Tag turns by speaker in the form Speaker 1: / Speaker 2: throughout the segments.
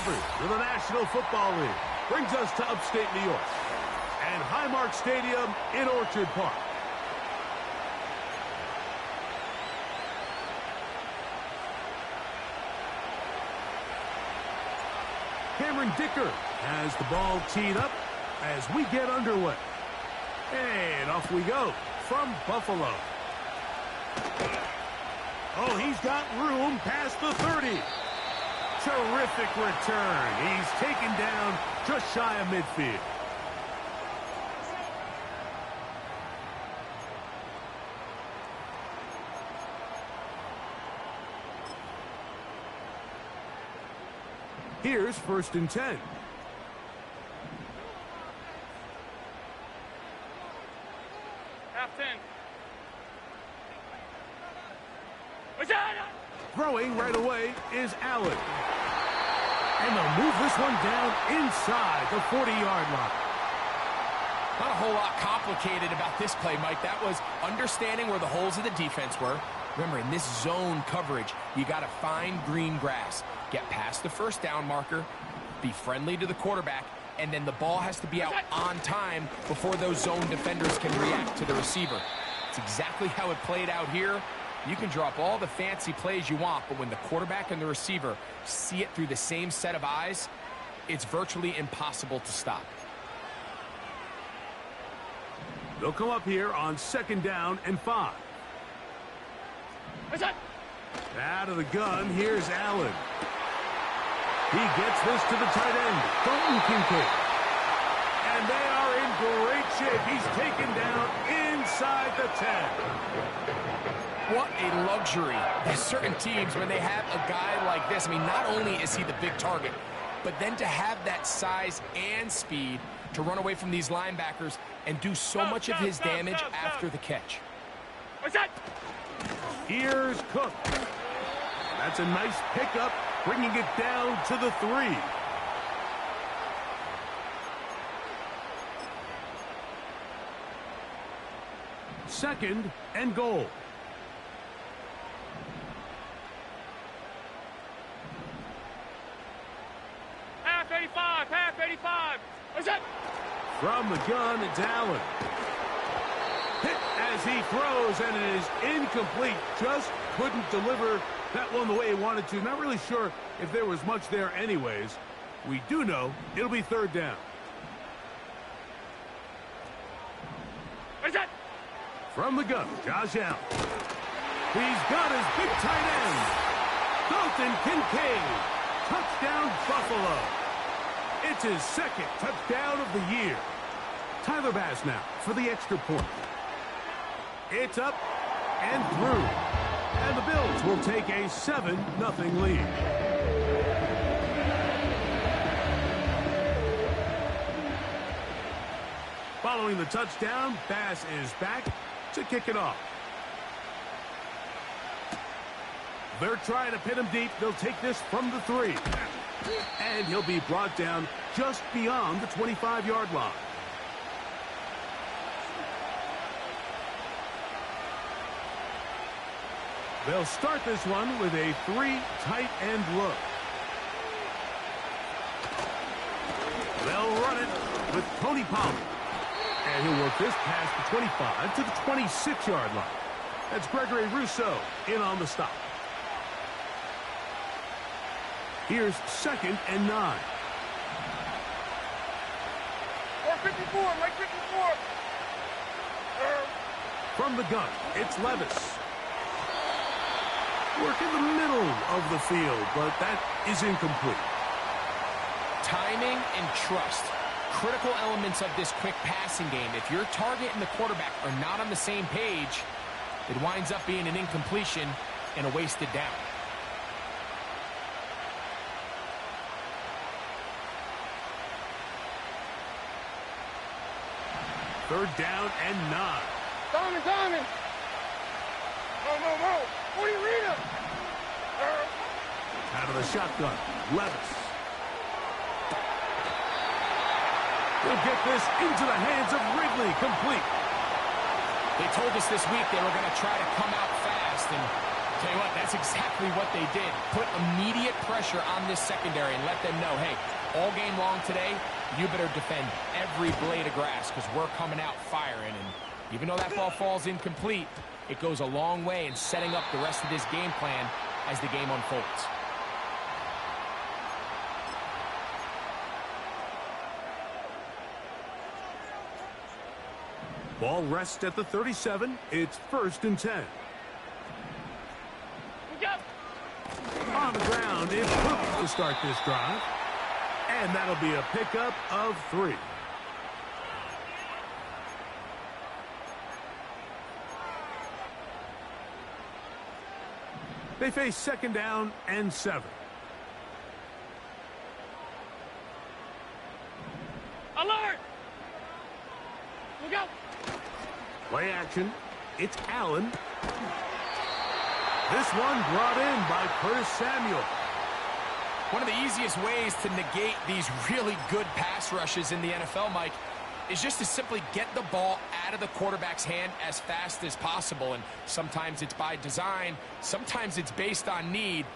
Speaker 1: coverage for the National Football League brings us to upstate New York and Highmark Stadium in Orchard Park. Cameron Dicker has the ball teed up as we get underway. And off we go from Buffalo. Oh, he's got room past the 30. Terrific return. He's taken down just shy of midfield. Here's 1st and 10.
Speaker 2: Half 10.
Speaker 1: Throwing right away is Allen. And they'll move this one down inside the 40-yard line.
Speaker 3: Not a whole lot complicated about this play, Mike. That was understanding where the holes of the defense were. Remember, in this zone coverage, you got to find green grass. Get past the 1st down marker, be friendly to the quarterback, and then the ball has to be out on time before those zone defenders can react to the receiver. It's exactly how it played out here. You can drop all the fancy plays you want, but when the quarterback and the receiver see it through the same set of eyes, it's virtually impossible to stop.
Speaker 1: They'll come up here on 2nd down and 5. Out of the gun, here's Allen. He gets this to the tight end, Dalton Kincaid. And they are in great shape. He's taken down inside the 10.
Speaker 3: What a luxury. There's certain teams, when they have a guy like this, I mean, not only is he the big target, but then to have that size and speed to run away from these linebackers and do so much of his damage after the catch.
Speaker 1: Here's Cook. That's a nice pickup, bringing it down to the 3. Second and goal.
Speaker 2: Half 85, half 85.
Speaker 1: From the gun, it's Allen. Hit as he throws, and it is incomplete. Just couldn't deliver that one the way he wanted to. Not really sure if there was much there anyways. We do know it'll be 3rd down. From the gun, Josh Allen. He's got his big tight end, Dalton Kincaid. Touchdown, Buffalo. It's his 2nd touchdown of the year. Tyler Bass now for the extra point. It's up and through. And the Bills will take a 7-0 lead. Following the touchdown, Bass is back to kick it off. They're trying to pin him deep. They'll take this from the 3. And he'll be brought down just beyond the 25-yard line. They'll start this one with a 3 tight end look. They'll run it with Tony Pollard. And he'll work this past the 25 to the 26-yard line. That's Gregory Rousseau in on the stop. Here's 2nd and 9.
Speaker 2: 454, right 54.
Speaker 1: From the gun, it's Levis. Work in the middle of the field, but that is incomplete.
Speaker 3: Timing and trust. Critical elements of this quick passing game. If your target and the quarterback are not on the same page, it winds up being an incompletion and a wasted down.
Speaker 1: Third down and 9.
Speaker 2: Diamond. No. What do you read him?
Speaker 1: Out of the shotgun, Levis. He'll get this into the hands of Ridley, complete.
Speaker 3: They told us this week they were going to try to come out fast, and Tell you what, that's exactly what they did. Put immediate pressure on this secondary and let them know, hey, all game long today, you better defend every blade of grass because we're coming out firing. And even though that ball falls incomplete, it goes a long way in setting up the rest of this game plan as the game unfolds.
Speaker 1: Ball rests at the 37. It's 1st and 10. On the ground, it's Cook to start this drive. And that'll be a pickup of 3. They face 2nd down and 7.
Speaker 2: Alert! Look out!
Speaker 1: Play action. It's Allen. This one brought in by Curtis Samuel.
Speaker 3: One of the easiest ways to negate these really good pass rushes in the NFL, Mike, is just to simply get the ball out of the quarterback's hand as fast as possible. And sometimes it's by design, sometimes it's based on need.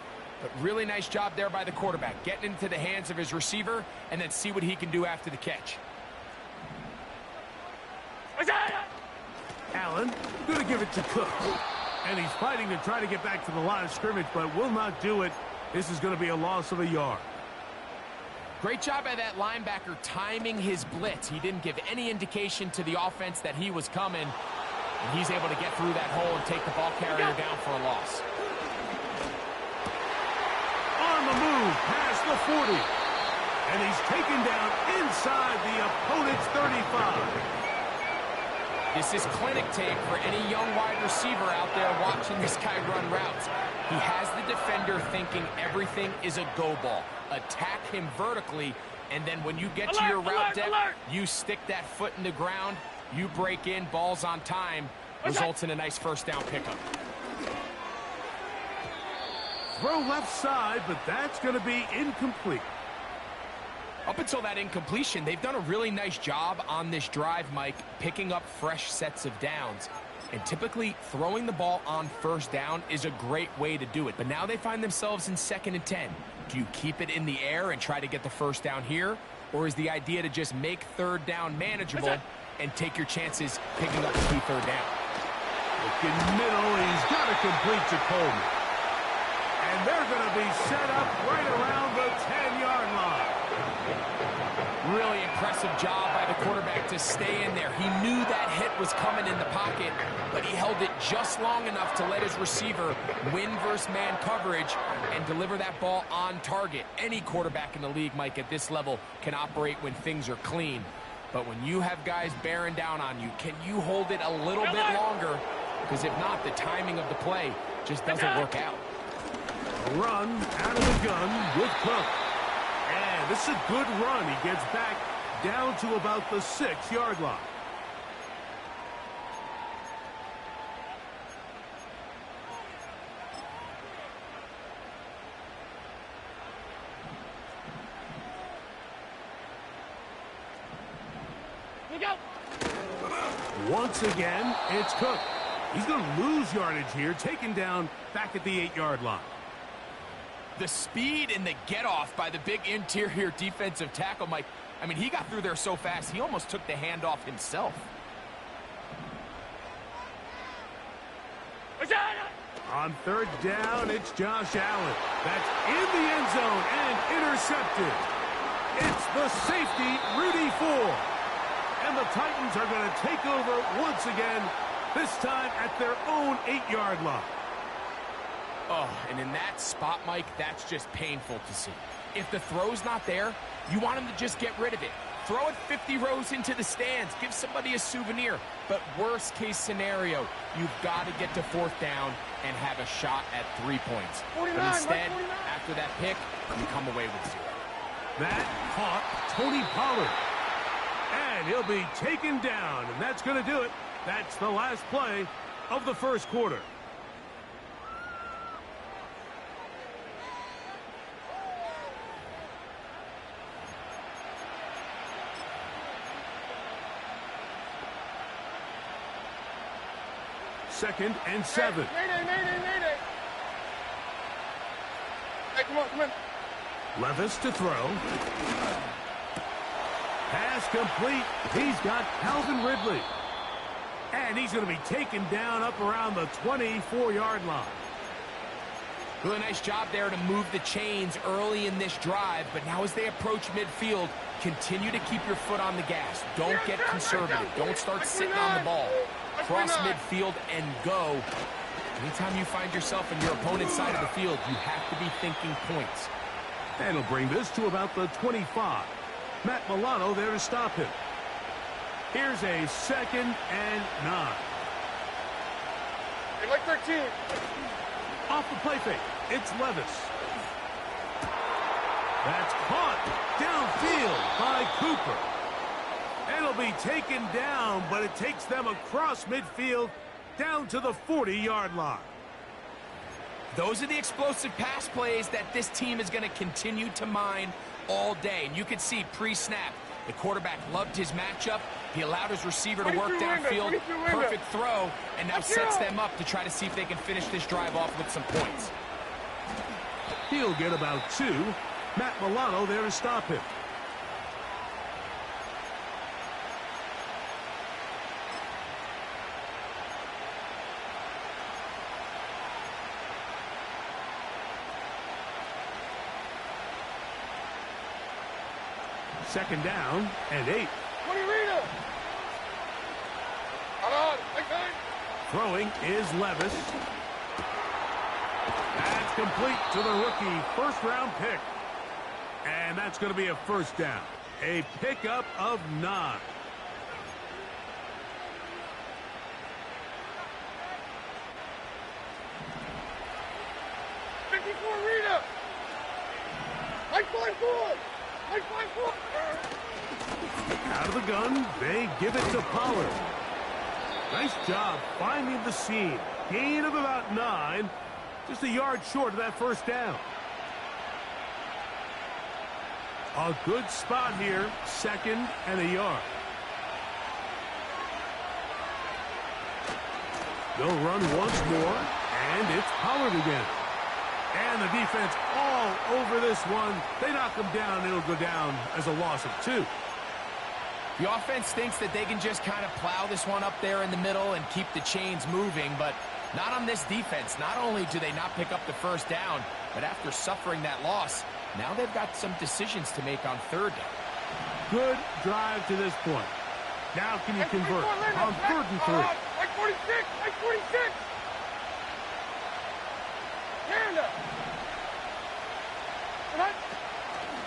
Speaker 3: But really nice job there by the quarterback, getting into the hands of his receiver and then see what he can do after the catch.
Speaker 1: Allen going to give it to Cook. And he's fighting to try to get back to the line of scrimmage, but will not do it. This is going to be a loss of a yard.
Speaker 3: Great job by that linebacker timing his blitz. He didn't give any indication to the offense that he was coming. And he's able to get through that hole and take the ball carrier down for a loss.
Speaker 1: On the move past the 40. And he's taken down inside the opponent's 35.
Speaker 3: This is clinic tape for any young wide receiver out there watching this guy run routes. He has the defender thinking everything is a go ball. Attack him vertically, and then when you get to your route depth, you stick that foot in the ground, you break in, balls on time, results in a nice 1st down pickup.
Speaker 1: Throw left side, but that's going to be incomplete.
Speaker 3: Up until that incompletion, they've done a really nice job on this drive, Mike, picking up fresh sets of downs. And typically, throwing the ball on 1st down is a great way to do it. But now they find themselves in 2nd and 10. Do you keep it in the air and try to get the 1st down here? Or is the idea to just make 3rd down manageable and take your chances picking up the key 3rd down?
Speaker 1: Look in middle, he's got to complete to Coleman. And they're going to be set up right around the 10-yard line.
Speaker 3: Really impressive job by the quarterback to stay in there. He knew that hit was coming in the pocket, but he held it just long enough to let his receiver win versus man coverage and deliver that ball on target. Any quarterback in the league, Mike, at this level can operate when things are clean. But when you have guys bearing down on you, can you hold it a little bit longer? Because if not, the timing of the play just doesn't work out.
Speaker 1: Run out of the gun with Cook. And this is a good run. He gets back down to about the 6-yard line. Once again, it's Cook. He's going to lose yardage here, taken down back at the 8-yard line.
Speaker 3: The speed and the get-off by the big interior defensive tackle, Mike. I mean, he got through there so fast, he almost took the handoff himself.
Speaker 1: On 3rd down, it's Josh Allen. That's in the end zone and intercepted. It's the safety, Rudy Ford. And the Titans are going to take over once again, this time at their own 8-yard line.
Speaker 3: Oh, and in that spot, Mike, that's just painful to see. If the throw's not there, you want him to just get rid of it. Throw it 50 rows into the stands. Give somebody a souvenir. But worst case scenario, you've got to get to 4th down and have a shot at 3 points. But instead, after that pick, you come away with 0.
Speaker 1: That caught Tony Pollard. And he'll be taken down, and that's going to do it. That's the last play of the 1st quarter. Second and 7.
Speaker 2: Mayday. come on, come on.
Speaker 1: Levis to throw. Pass complete. He's got Calvin Ridley. And he's going to be taken down up around the 24-yard line.
Speaker 3: Really nice job there to move the chains early in this drive, but now as they approach midfield, continue to keep your foot on the gas. Don't get conservative. Don't start sitting on the ball. Cross midfield and go. Anytime you find yourself in your opponent's side of the field, you have to be thinking points.
Speaker 1: That'll bring this to about the 25. Matt Milano there to stop him. Here's a 2nd and 9.
Speaker 2: Hey, like 13.
Speaker 1: Off the play fake, it's Levis. That's caught downfield by Cooper. It'll be taken down, but it takes them across midfield down to the 40-yard line.
Speaker 3: Those are the explosive pass plays that this team is going to continue to mine all day. And you can see pre-snap, the quarterback loved his matchup. He allowed his receiver to work downfield. Perfect throw, and now sets them up to try to see if they can finish this drive off with some points.
Speaker 1: He'll get about 2. Matt Milano there to stop him. Second down and 8. Throwing is Levis. That's complete to the rookie first-round pick. And that's going to be a first down. A pickup of 9. Out of the gun, they give it to Pollard. Nice job finding the seam. Gain of about 9. Just a yard short of that first down. A good spot here. 2nd and a yard. They'll run once more, and it's Pollard again. And the defense all over this one. They knock him down. It'll go down as a loss of 2.
Speaker 3: The offense thinks that they can just kind of plow this one up there in the middle and keep the chains moving, but not on this defense. Not only do they not pick up the first down, but after suffering that loss, now they've got some decisions to make on 3rd down.
Speaker 1: Good drive to this point. Now can you convert on 3rd and 3?
Speaker 2: Like 46, like 46.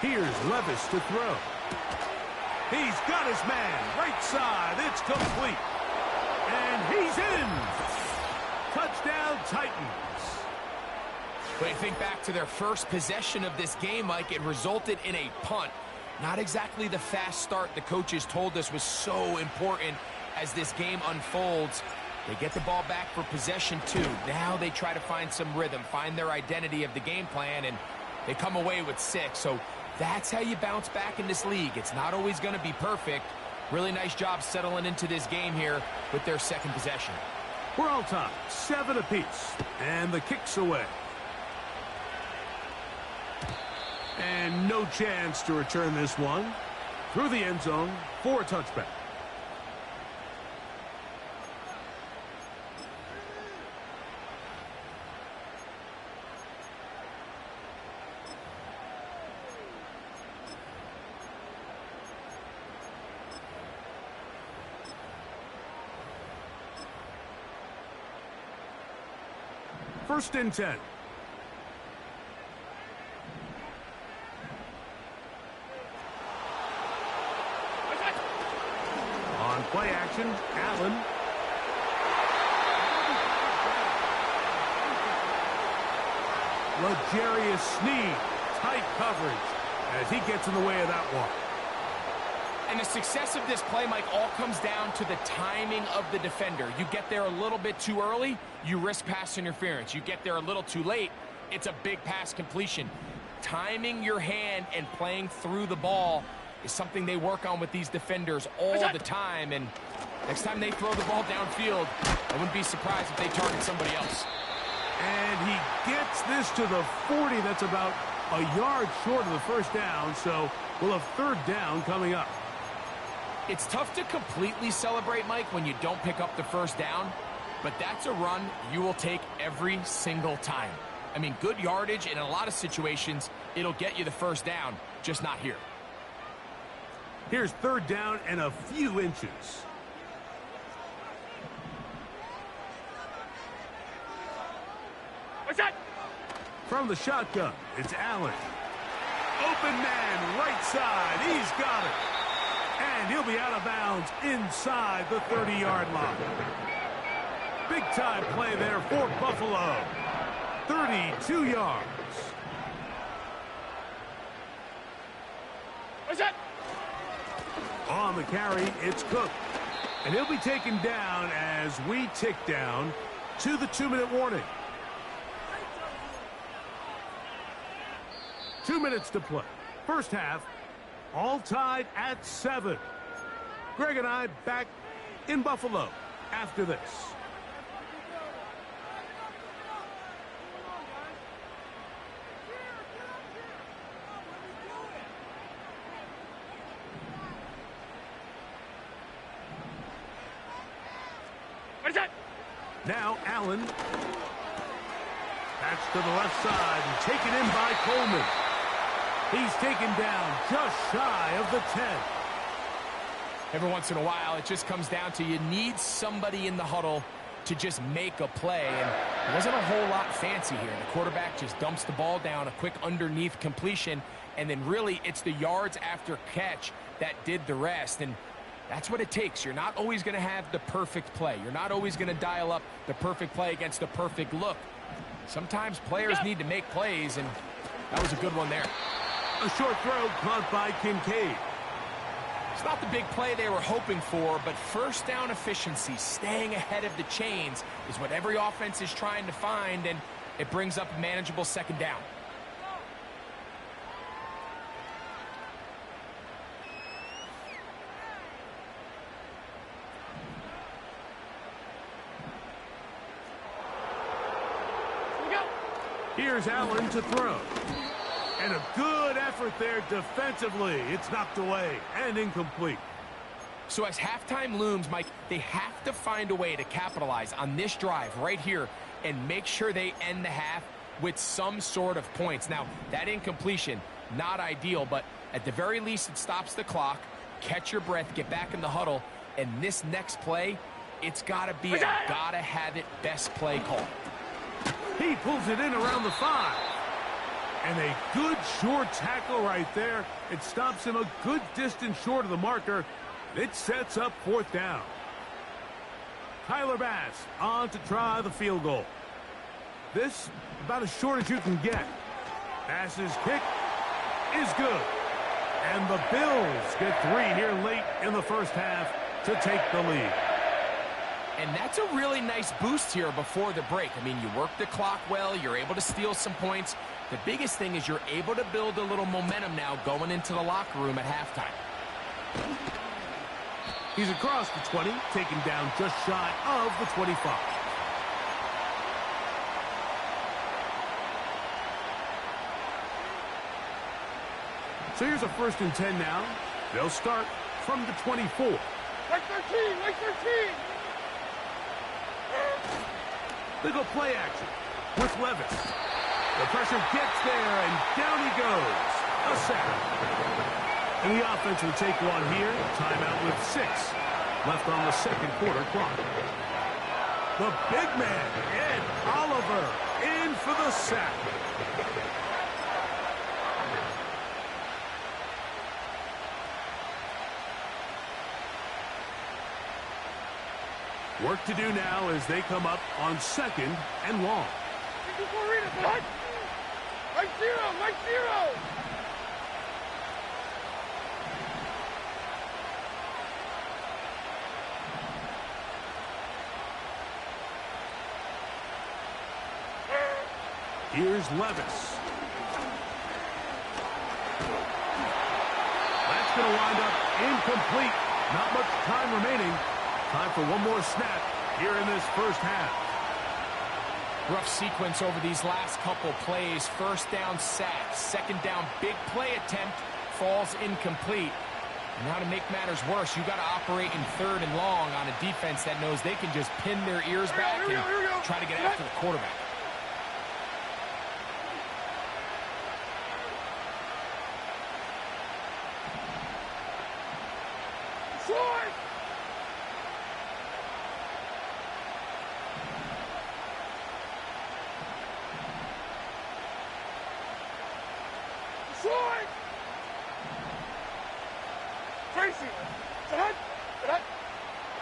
Speaker 1: Here's Levis to throw. He's got his man. Right side. It's complete. And he's in. Touchdown, Titans.
Speaker 3: When you think back to their first possession of this game, Mike, it resulted in a punt. Not exactly the fast start the coaches told us was so important as this game unfolds. They get the ball back for possession 2. Now they try to find some rhythm, find their identity of the game plan, and they come away with 6. So that's how you bounce back in this league. It's not always going to be perfect. Really nice job settling into this game here with their 2nd possession.
Speaker 1: We're all tied, 7 apiece, and the kick's away. And no chance to return this one. Through the end zone for a touchback. First and 10. On play action, Allen. L'Jarius Sneed, tight coverage as he gets in the way of that one.
Speaker 3: And the success of this play, Mike, all comes down to the timing of the defender. You get there a little bit too early, you risk pass interference. You get there a little too late, it's a big pass completion. Timing your hand and playing through the ball is something they work on with these defenders all the time. And next time they throw the ball downfield, I wouldn't be surprised if they target somebody else.
Speaker 1: And he gets this to the 40. That's about a yard short of the first down, so we'll have third down coming up.
Speaker 3: It's tough to completely celebrate, Mike, when you don't pick up the first down, but that's a run you will take every single time. I mean, good yardage, and in a lot of situations, it'll get you the first down, just not here.
Speaker 1: Here's third down and a few inches.
Speaker 2: What's that?
Speaker 1: From the shotgun, it's Allen. Open man, right side. He's got it. And he'll be out of bounds inside the 30-yard line. Big-time play there for Buffalo. 32 yards.
Speaker 2: What's that?
Speaker 1: On the carry, it's Cook. And he'll be taken down as we tick down to the 2-minute warning. 2 minutes to play. First half, all tied at 7. Greg and I back in Buffalo after this.
Speaker 2: What's that?
Speaker 1: Now Allen. That's to the left side and taken in by Coleman. He's taken down just shy of the 10.
Speaker 3: Every once in a while, it just comes down to you need somebody in the huddle to just make a play, and it wasn't a whole lot fancy here. The quarterback just dumps the ball down, a quick underneath completion, and then really it's the yards after catch that did the rest, and that's what it takes. You're not always going to have the perfect play. You're not always going to dial up the perfect play against the perfect look. Sometimes players need to make plays, and that was a good one there.
Speaker 1: A short throw caught by Kincaid.
Speaker 3: It's not the big play they were hoping for, but first down efficiency, staying ahead of the chains, is what every offense is trying to find, and it brings up a manageable second down.
Speaker 1: Here's Allen to throw. And a good effort there defensively. It's knocked away and incomplete.
Speaker 3: So as halftime looms, Mike, they have to find a way to capitalize on this drive right here and make sure they end the half with some sort of points. Now, that incompletion, not ideal, but at the very least it stops the clock. Catch your breath, get back in the huddle, and this next play, it's got to be a gotta-have-it best play call.
Speaker 1: He pulls it in around the 5. And a good short tackle right there. It stops him a good distance short of the marker. It sets up fourth down. Tyler Bass on to try the field goal. This about as short as you can get. Bass's kick is good. And the Bills get 3 here late in the first half to take the lead.
Speaker 3: And that's a really nice boost here before the break. I mean, you work the clock well. You're able to steal some points. The biggest thing is you're able to build a little momentum now going into the locker room at halftime.
Speaker 1: He's across the 20, taken down just shy of the 25. So here's a 1st and 10 now. They'll start from the 24.
Speaker 2: Like 13, like 13.
Speaker 1: They go play action with Levis. The pressure gets there, and down he goes. A sack. And the offense will take one here. Timeout with 6 left on the second quarter clock. The big man, Ed Oliver, in for the sack. Work to do now as they come up on 2nd and long.
Speaker 2: Like 0, like 0.
Speaker 1: Here's Levis. That's going to wind up incomplete. Not much time remaining. Time for one more snap here in this first half.
Speaker 3: Rough sequence over these last couple plays. First down sack, second down big play attempt falls incomplete. And now to make matters worse, you got to operate in third and long on a defense that knows they can just pin their ears back and try to get after the quarterback.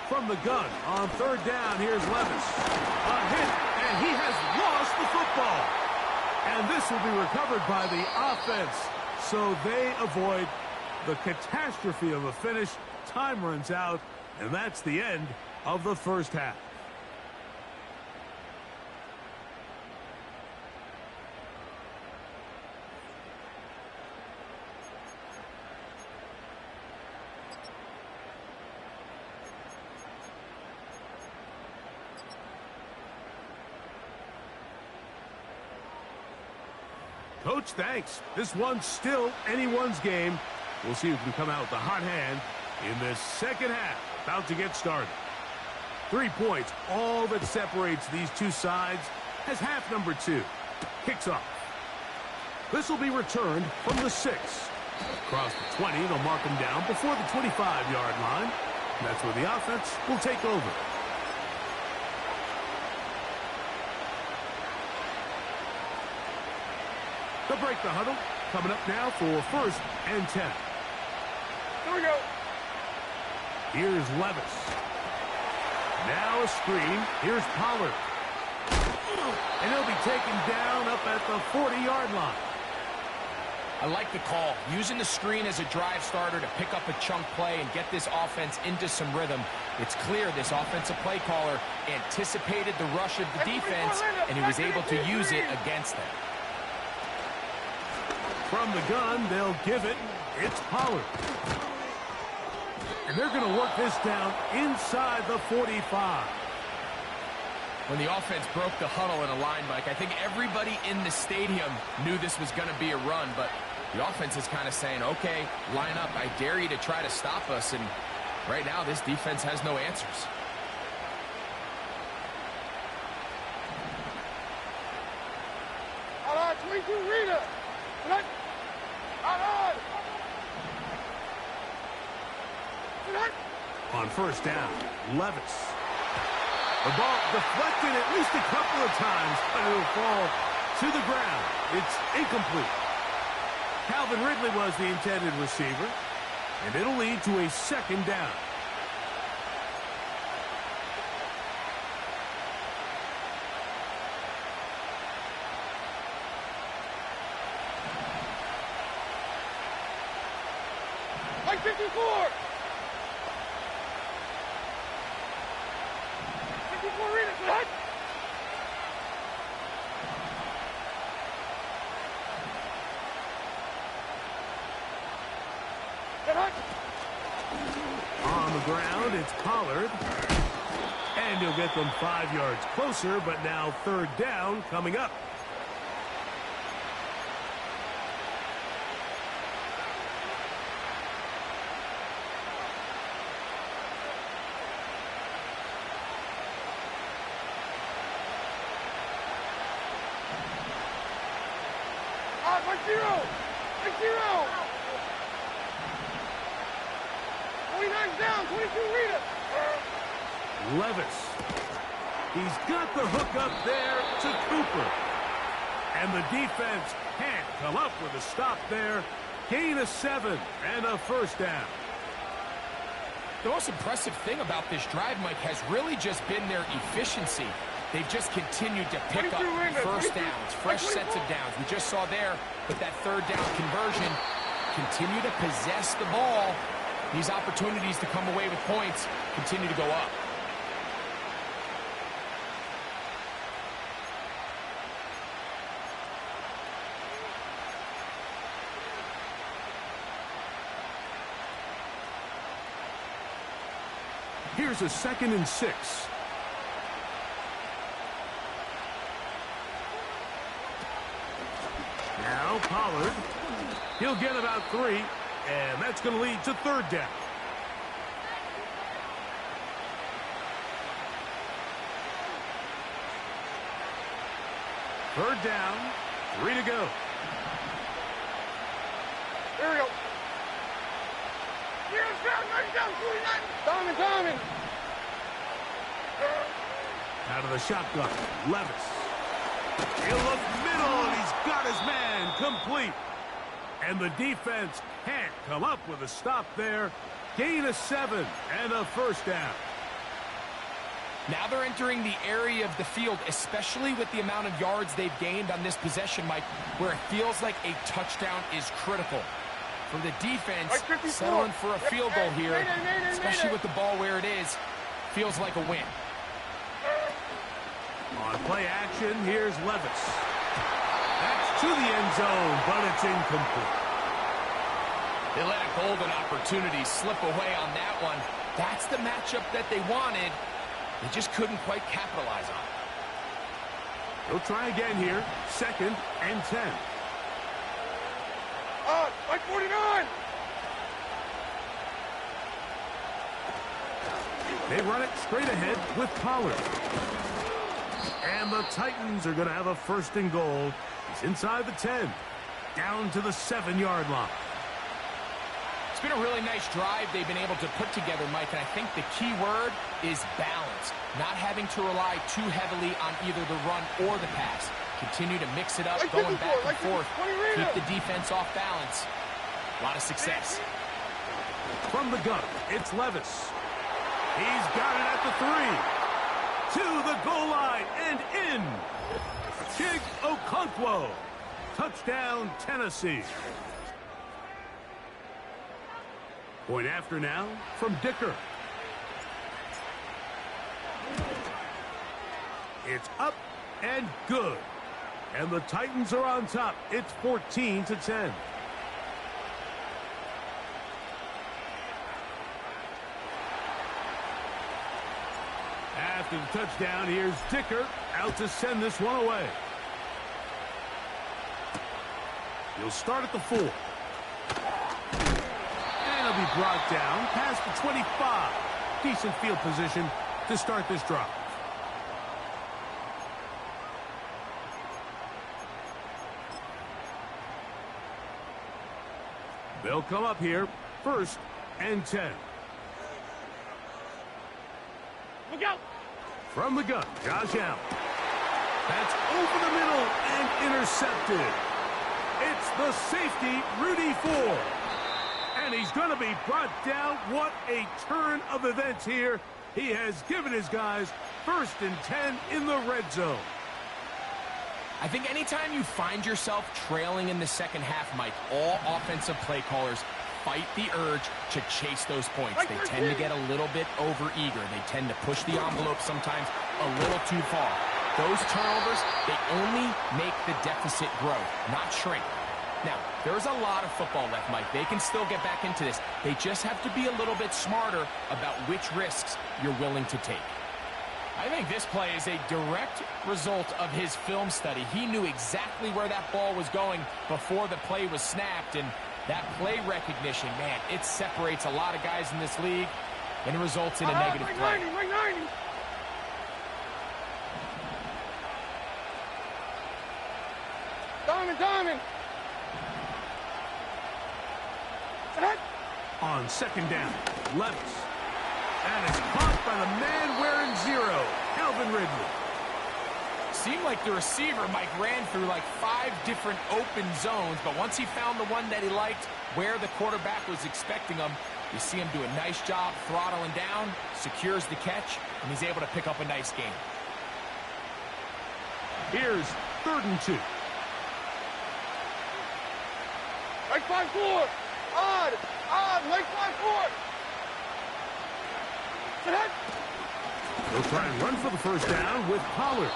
Speaker 1: From the gun on third down, here's Levis. A hit, and he has lost the football. And this will be recovered by the offense. So they avoid the catastrophe of a finish. Time runs out, and that's the end of the first half. Coach, thanks. This one's still anyone's game. We'll see who can come out with the hot hand in this second half. About to get started. 3 points, all that separates these two sides as half number 2 kicks off. This will be returned from the 6. Across the 20, they'll mark him down before the 25-yard line. That's where the offense will take over. They'll break the huddle. Coming up now for first and 10.
Speaker 2: Here we go.
Speaker 1: Here's Levis. Now a screen. Here's Pollard. And he'll be taken down up at the 40-yard line.
Speaker 3: I like the call. Using the screen as a drive starter to pick up a chunk play and get this offense into some rhythm. It's clear this offensive play caller anticipated the rush of the defense, and he was able to use it against them.
Speaker 1: From the gun, they'll give it. It's Pollard. And they're going to work this down inside the 45.
Speaker 3: When the offense broke the huddle in a line, Mike, I think everybody in the stadium knew this was going to be a run, but the offense is kind of saying, okay, line up. I dare you to try to stop us, and right now this defense has no answers.
Speaker 2: All right, 22, Rita.
Speaker 1: On first down, Levis. The ball deflected at least a couple of times, but it'll fall to the ground. It's incomplete. Calvin Ridley was the intended receiver, and it'll lead to a second down.
Speaker 2: Like 54. 54 Rita, good.
Speaker 1: On the ground, it's Pollard. And he'll get them 5 yards closer, but now third down coming up.
Speaker 2: Like zero. 29 down, 22 Rita.
Speaker 1: Levis. He's got the hook up there to Cooper. And the defense can't come up with a stop there. Gain of 7 and a first down.
Speaker 3: The most impressive thing about this drive, Mike, has really just been their efficiency. They've just continued to pick up first downs, fresh sets of downs. We just saw there with that third down conversion, continue to possess the ball. These opportunities to come away with points continue to go up.
Speaker 1: Here's a 2nd and 6. Now Pollard. He'll get about 3, and that's going to lead to 3rd down. Third down, 3 to go.
Speaker 2: Here we go. Here down, 49. Diamond.
Speaker 1: Out of the shotgun, Levis. He'll look middle, and he's got his man complete. And the defense can't come up with a stop there. Gain of 7 and a 1st down.
Speaker 3: Now they're entering the area of the field, especially with the amount of yards they've gained on this possession, Mike, where it feels like a touchdown is critical. For the defense, settling for a field goal here, especially with the ball where it is, feels like a win.
Speaker 1: On play action, here's Levis. That's to the end zone, but it's incomplete.
Speaker 3: They let a golden opportunity slip away on that one. That's the matchup that they wanted. They just couldn't quite capitalize on it.
Speaker 1: He'll try again here. 2nd and 10.
Speaker 2: Like 49.
Speaker 1: They run it straight ahead with Pollard. And the Titans are going to have a 1st and goal. He's inside the 10. Down to the 7-yard line.
Speaker 3: It's been a really nice drive they've been able to put together, Mike, and I think the key word is balance. Not having to rely too heavily on either the run or the pass. Continue to mix it up, going back and forth. Keep the defense off balance. A lot of success.
Speaker 1: From the gun, it's Levis. He's got it at the 3. To the goal line and in. Chig Okonkwo. Touchdown, Tennessee. Point after now from Dicker. It's up and good. And the Titans are on top. It's 14-10. After the touchdown, here's Dicker out to send this one away. He'll start at the 4. And he'll be brought down past the 25. Decent field position to start this drive. They'll come up here, 1st and 10.
Speaker 2: Look out.
Speaker 1: From the gun, Josh Allen. That's over the middle and intercepted. It's the safety, Rudy Ford. And he's going to be brought down. What a turn of events here. He has given his guys 1st and 10 in the red zone.
Speaker 3: I think anytime you find yourself trailing in the second half, Mike, all offensive play callers fight the urge to chase those points. They tend to get a little bit overeager. They tend to push the envelope sometimes a little too far. Those turnovers, they only make the deficit grow, not shrink. Now, there's a lot of football left, Mike. They can still get back into this. They just have to be a little bit smarter about which risks you're willing to take. I think this play is a direct result of his film study. He knew exactly where that ball was going before the play was snapped, and that play recognition, man, it separates a lot of guys in this league, and it results in a negative play.
Speaker 2: 90, 90. Diamond.
Speaker 1: On 2nd down, Levis. And it's caught by the man wearing 0, Calvin Ridley.
Speaker 3: Seemed like the receiver, Mike, ran through like 5 different open zones, but once he found the one that he liked, where the quarterback was expecting him, you see him do a nice job throttling down, secures the catch, and he's able to pick up a nice gain.
Speaker 1: Here's 3rd and 2.
Speaker 2: Like 5-4. Odd. Like 5-4.
Speaker 1: They'll try and run for the 1st down with Pollard.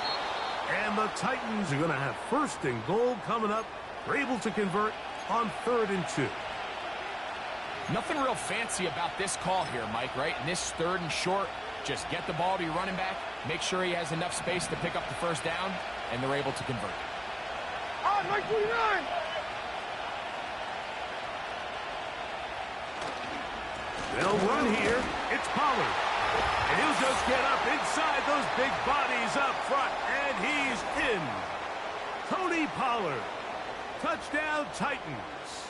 Speaker 1: And the Titans are going to have 1st and goal coming up. They're able to convert on 3rd and 2.
Speaker 3: Nothing real fancy about this call here, Mike, right? In this 3rd and short, just get the ball to your running back, make sure he has enough space to pick up the 1st down, and they're able to convert.
Speaker 2: Like 49.
Speaker 1: They'll run here. It's Pollard. And he'll just get up inside those big bodies up front. And he's in. Tony Pollard. Touchdown, Titans.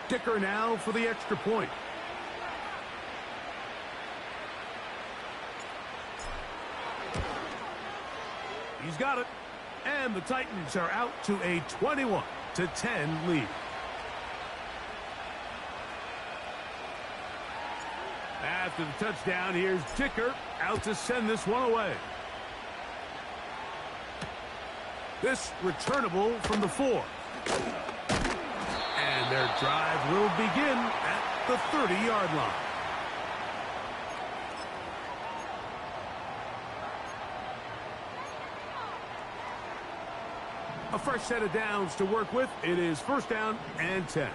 Speaker 1: Dicker now for the extra point. He's got it. And the Titans are out to a 21-10 lead. After the touchdown, here's Dicker out to send this one away. This returnable from the 4. And their drive will begin at the 30-yard line. A fresh set of downs to work with. It is first down and 10.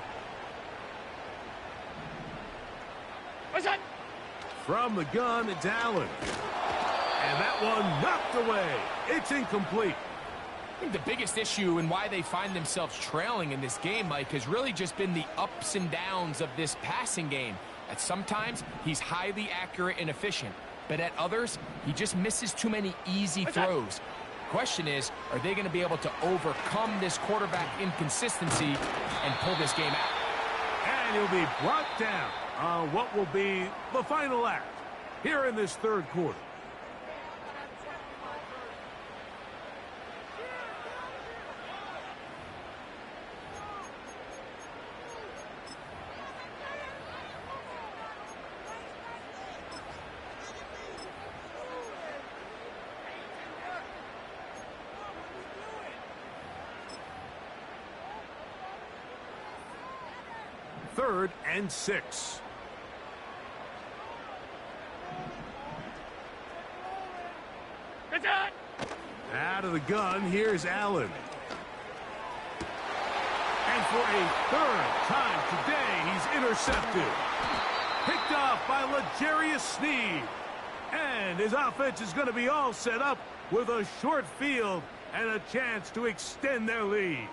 Speaker 1: From the gun, it's Allen. And that one knocked away. It's incomplete.
Speaker 3: I think the biggest issue and why they find themselves trailing in this game, Mike, has really just been the ups and downs of this passing game. At sometimes, he's highly accurate and efficient. But at others, he just misses too many easy throws. Question is, are they going to be able to overcome this quarterback inconsistency and pull this game out?
Speaker 1: And he'll be brought down on what will be the final act here in this third quarter. Third and 6. Out of the gun, here's Allen. And for a third time today, he's intercepted. Picked off by L'Jarius Sneed. And his offense is going to be all set up with a short field and a chance to extend their lead.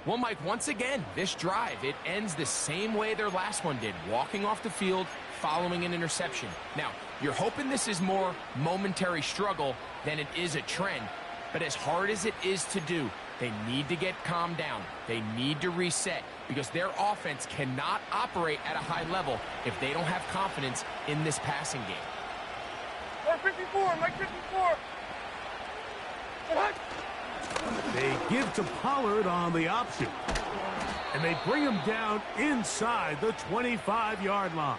Speaker 3: Well, Mike, once again, this drive, it ends the same way their last one did, walking off the field, following an interception. Now, you're hoping this is more momentary struggle than it is a trend, but as hard as it is to do, they need to get calmed down. They need to reset because their offense cannot operate at a high level if they don't have confidence in this passing game.
Speaker 2: 454, Mike 54. What?
Speaker 1: They give to Pollard on the option. And they bring him down inside the 25-yard line.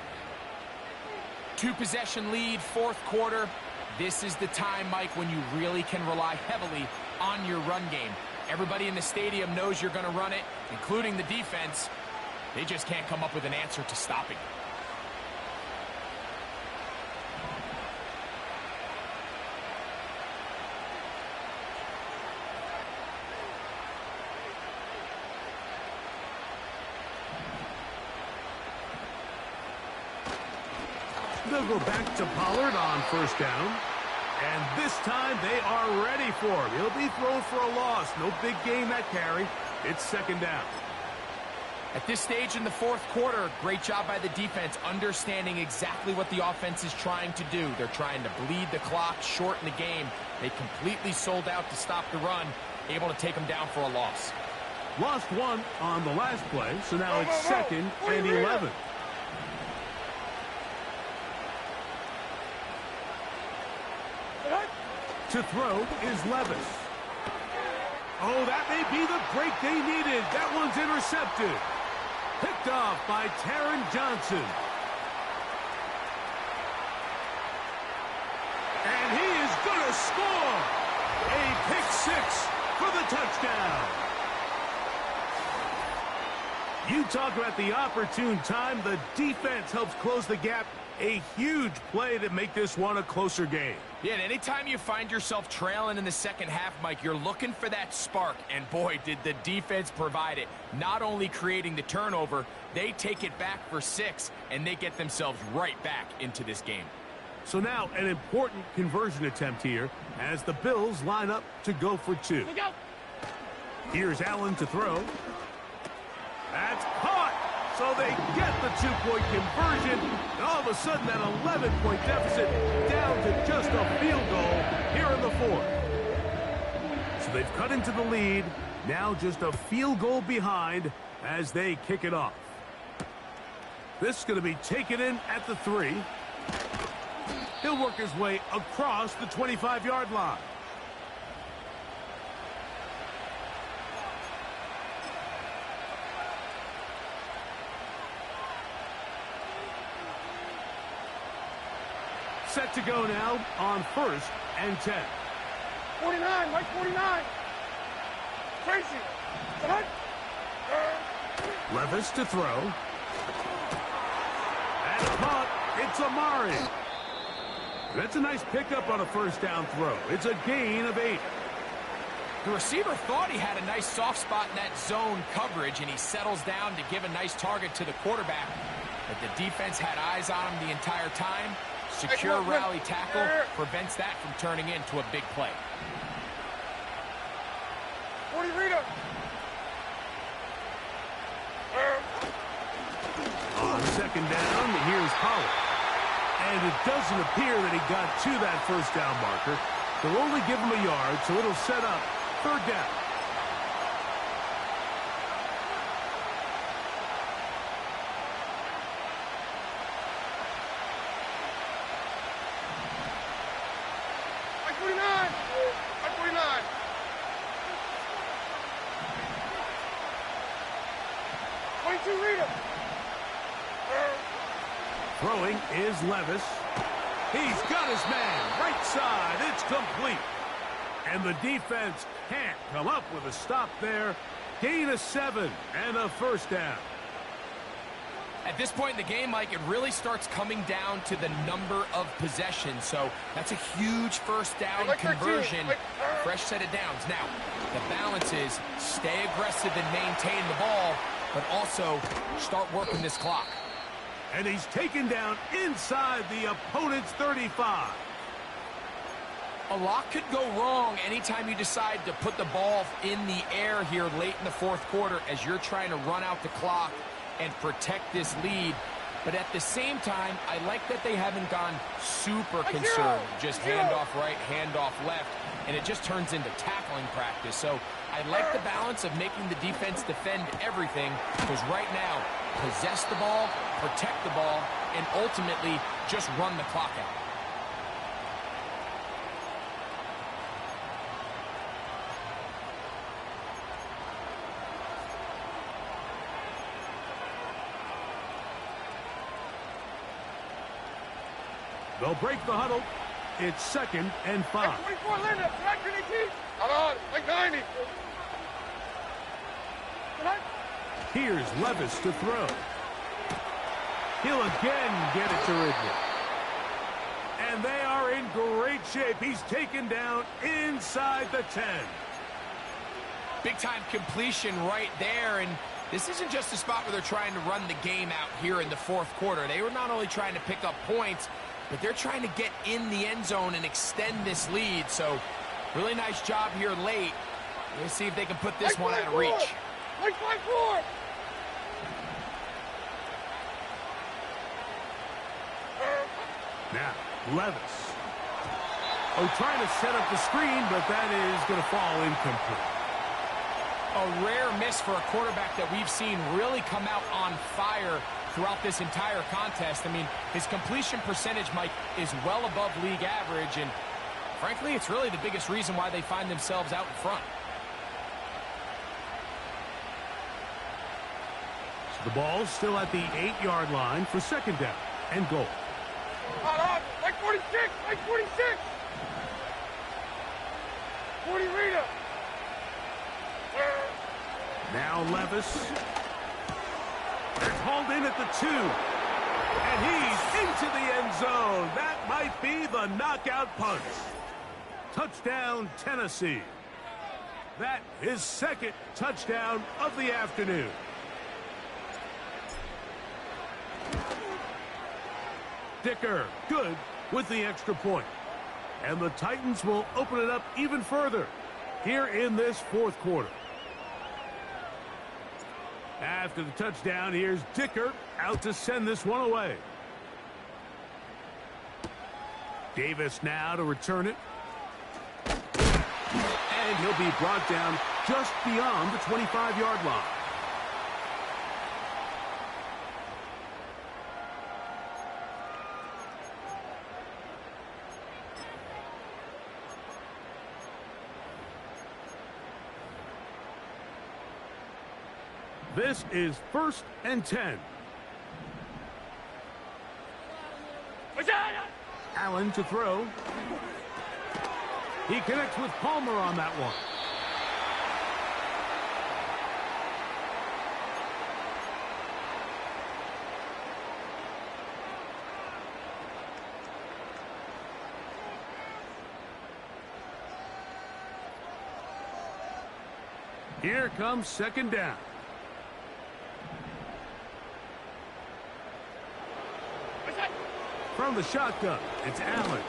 Speaker 3: 2-possession lead, fourth quarter. This is the time, Mike, when you really can rely heavily on your run game. Everybody in the stadium knows you're going to run it, including the defense. They just can't come up with an answer to stopping it.
Speaker 1: They'll go back to Pollard on first down. And this time they are ready for him. He'll be thrown for a loss. No big gain that carry. It's second down.
Speaker 3: At this stage in the fourth quarter, great job by the defense understanding exactly what the offense is trying to do. They're trying to bleed the clock, shorten the game. They completely sold out to stop the run, able to take them down for a loss.
Speaker 1: Lost one on the last play, so now it's second and 11. To throw is Levis. Oh, that may be the break they needed. That one's intercepted. Picked off by Taron Johnson. And he is going to score. A pick six for the touchdown. You talk about the opportune time. The defense helps close the gap. A huge play to make this one a closer game.
Speaker 3: Yeah, and anytime you find yourself trailing in the second half, Mike, you're looking for that spark. And boy, did the defense provide it. Not only creating the turnover, they take it back for 6, and they get themselves right back into this game.
Speaker 1: So now an important conversion attempt here as the Bills line up to go for 2. Here's Allen to throw. That's caught. So they get the two-point conversion, and all of a sudden that 11-point deficit down to just a field goal here in the fourth. So they've cut into the lead, now just a field goal behind as they kick it off. This is going to be taken in at the 3. He'll work his way across the 25-yard line. Set to go now on 1st and 10.
Speaker 2: 49, Mike 49. Tracy.
Speaker 1: Levis to throw. And caught. It's Amari. That's a nice pickup on a first down throw. It's a gain of 8.
Speaker 3: The receiver thought he had a nice soft spot in that zone coverage, and he settles down to give a nice target to the quarterback. But the defense had eyes on him the entire time. Secure rally tackle prevents that from turning into a big play.
Speaker 2: 40 Rita.
Speaker 1: On second down, here's Pollard. And it doesn't appear that he got to that first down marker. They'll only give him a yard, so it'll set up 3rd down.
Speaker 2: Mike 49. Mike 49. Rita.
Speaker 1: Throwing is Levis. He's got his man. Right side. It's complete. And the defense can't come up with a stop there. Gain of 7 and a first down.
Speaker 3: At this point in the game, Mike, it really starts coming down to the number of possessions. So that's a huge first down conversion. Fresh set of downs. Now, the balance is stay aggressive and maintain the ball, but also start working this clock.
Speaker 1: And he's taken down inside the opponent's 35.
Speaker 3: A lot could go wrong anytime you decide to put the ball in the air here late in the fourth quarter as you're trying to run out the clock and protect this lead. But at the same time, I like that they haven't gone super concerned. Just handoff right, handoff left, and it just turns into tackling practice. So I like the balance of making the defense defend everything, because right now, possess the ball, protect the ball, and ultimately just run the clock out.
Speaker 1: They'll break the huddle. It's 2nd and 5.
Speaker 2: 24 Linda, track 18. Hold on, like 90.
Speaker 1: Here's Levis to throw. He'll again get it to Ridley. And they are in great shape. He's taken down inside the 10.
Speaker 3: Big-time completion right there, and this isn't just a spot where they're trying to run the game out here in the fourth quarter. They were not only trying to pick up points, but they're trying to get in the end zone and extend this lead. So, really nice job here late. Let's see if they can put this one out of reach.
Speaker 2: Like 5-4.
Speaker 1: Now, Levis. Oh, trying to set up the screen, but that is going to fall incomplete.
Speaker 3: A rare miss for a quarterback that we've seen really come out on fire throughout this entire contest. I mean, his completion percentage, Mike, is well above league average, and frankly, it's really the biggest reason why they find themselves out in front.
Speaker 1: So the ball's still at the 8-yard line for 2nd down and goal.
Speaker 2: Hold on, like 46, like 46. 40 Rita.
Speaker 1: Now Levis. They're hauled in at the 2. And he's into the end zone. That might be the knockout punch. Touchdown, Tennessee. That is 2nd touchdown of the afternoon. Dicker, good with the extra point. And the Titans will open it up even further here in this fourth quarter. After the touchdown, here's Dicker out to send this one away. Davis now to return it. And he'll be brought down just beyond the 25-yard line. This is 1st and 10. Allen to throw. He connects with Palmer on that one. Here comes 2nd down. From the shotgun, it's Allen.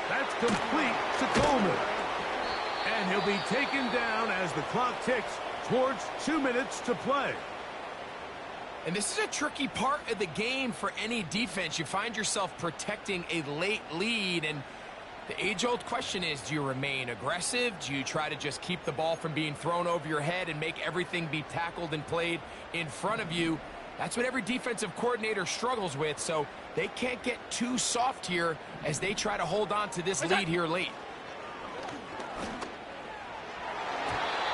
Speaker 1: That's complete to Coleman. And he'll be taken down as the clock ticks towards 2 minutes to play.
Speaker 3: And this is a tricky part of the game for any defense. You find yourself protecting a late lead, and the age-old question is, do you remain aggressive? Do you try to just keep the ball from being thrown over your head and make everything be tackled and played in front of you? That's what every defensive coordinator struggles with, so they can't get too soft here as they try to hold on to this lead here late.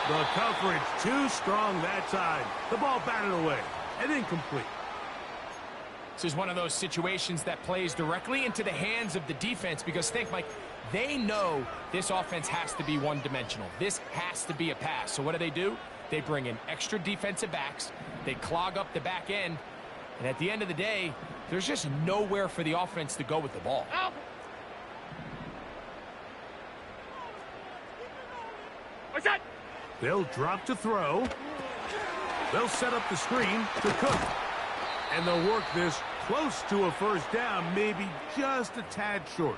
Speaker 1: The coverage too strong that side. The ball batted away and incomplete.
Speaker 3: This is one of those situations that plays directly into the hands of the defense because think, Mike, they know this offense has to be one-dimensional. This has to be a pass. So what do? They bring in extra defensive backs. They clog up the back end. And at the end of the day, there's just nowhere for the offense to go with the ball.
Speaker 2: What's that?
Speaker 1: They'll drop to throw. They'll set up the screen to Cook. And they'll work this close to a 1st down, maybe just a tad short.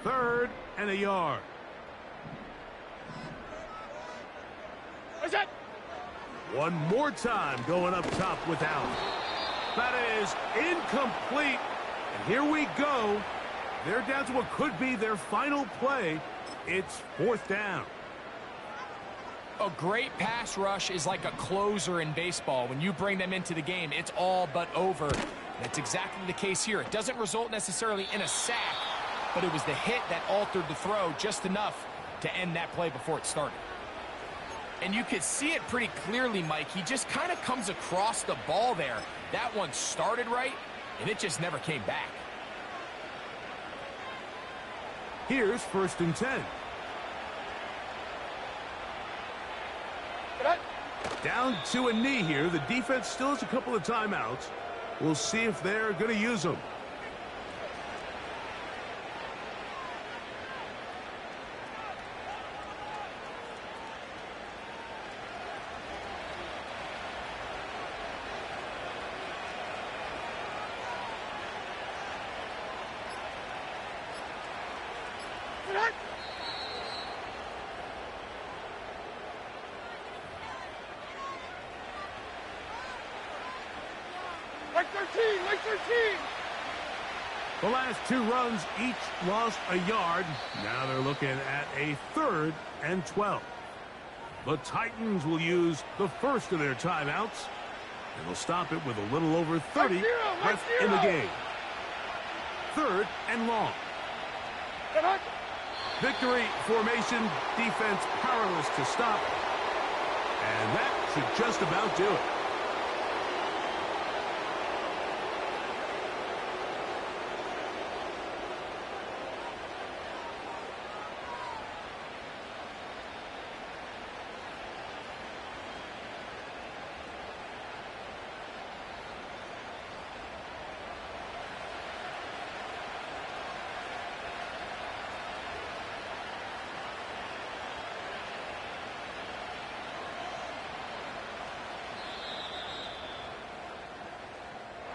Speaker 1: Third and a yard.
Speaker 2: What's that?
Speaker 1: One more time going up top with Allen. That is incomplete. And here we go. They're down to what could be their final play. It's 4th down.
Speaker 3: A great pass rush is like a closer in baseball. When you bring them into the game, it's all but over. That's exactly the case here. It doesn't result necessarily in a sack, but it was the hit that altered the throw just enough to end that play before it started. And you could see it pretty clearly, Mike. He just kind of comes across the ball there. That one started right, and it just never came back.
Speaker 1: Here's 1st and 10. Down to a knee here. The defense still has a couple of timeouts. We'll see if they're going to use them.
Speaker 2: Like 13, like 13.
Speaker 1: The last 2 runs each lost a yard. Now they're looking at a 3rd and 12. The Titans will use the first of their timeouts. And they'll stop it with a little over 30 left in the game. 3rd and long. Victory formation, defense powerless to stop. And that should just about do it.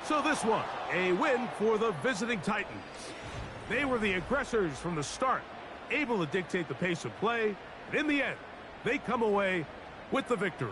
Speaker 1: So this one, a win for the visiting Titans. They were the aggressors from the start, able to dictate the pace of play, and in the end, they come away with the victory.